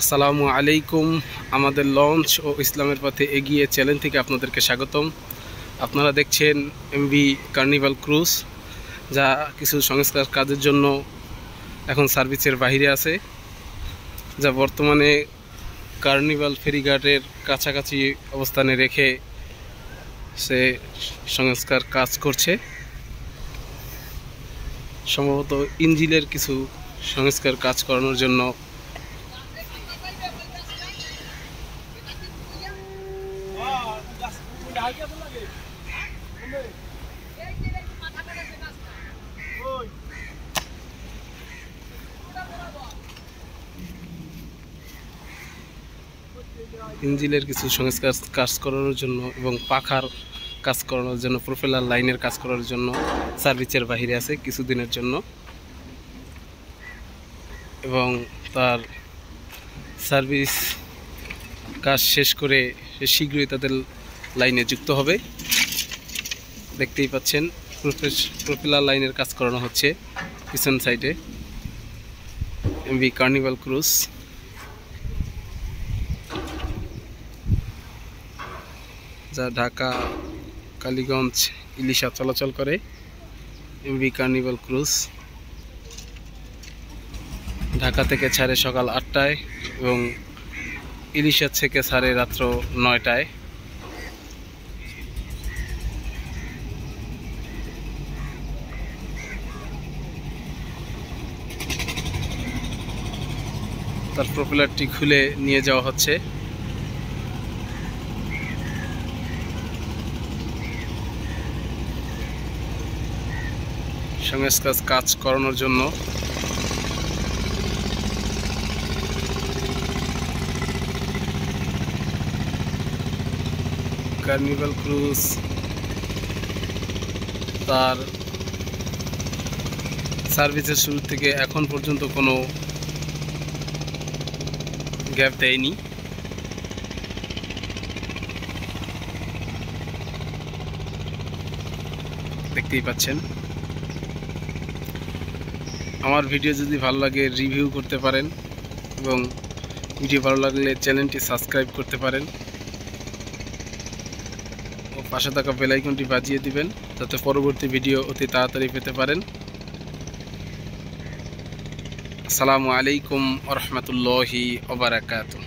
আসসালামু আলাইকুম। আমাদের লঞ্চ ও ইসলামের পথে এগিয়ে চ্যানেল থেকে আপনাদেরকে স্বাগতম। আপনারা দেখছেন এমভি কার্নিভাল ক্রুজ, যা কিছু সংস্কার কাজের জন্য এখন সার্ভিসের বাইরে আছে, যা বর্তমানে কার্নিভাল ফেরিঘাটের কাছাকাছি অবস্থানে রেখে সে সংস্কার কাজ করছে। সম্ভবত ইঞ্জিনের কিছু সংস্কার কাজ করানোর জন্য ইঞ্জিনের কিছু সংস্কার কাজ করানোর জন্য এবং পাখার কাজ করানোর জন্য, প্রোপেলার লাইনের কাজ করার জন্য সার্ভিসের বাইরে আছে কিছুদিনের জন্য, এবং তার সার্ভিস কাজ শেষ করে শীঘ্রই তাদের লাইনে যুক্ত হবে। দেখতেই পাচ্ছেন প্রোপেলার লাইনের কাজ করানো হচ্ছে পিছন সাইডে এমভি কার্নিভাল ক্রুজ, যা ঢাকা, কালীগঞ্জ, ইলিশা চলাচল করে। এমভি কার্নিভাল ক্রুজ ঢাকা থেকে ছাড়ে সকাল ৮টায় এবং ইলিশা থেকে ছাড়ে রাত্র ৯টায়। তার প্রোপেলারটি খুলে নিয়ে যাওয়া হচ্ছে। সংস্কার কাজ করানোর জন্য কার্নিভাল ক্রুজ তার সার্ভিসের শুরু থেকে এখন পর্যন্ত কোনো গ্যাপ দেয়নি। দেখতেই পাচ্ছেন। আমার ভিডিও যদি ভালো লাগে রিভিউ করতে পারেন, এবং ভিডিও ভালো লাগলে চ্যানেলটি সাবস্ক্রাইব করতে পারেন ও পাশে থাকা বেল আইকনটি বাজিয়ে দিবেন, যাতে পরবর্তী ভিডিও অতি তাড়াতাড়ি পেতে পারেন। আসসালামু আলাইকুম ওয়া রাহমাতুল্লাহি ওয়া বারাকাতুহু।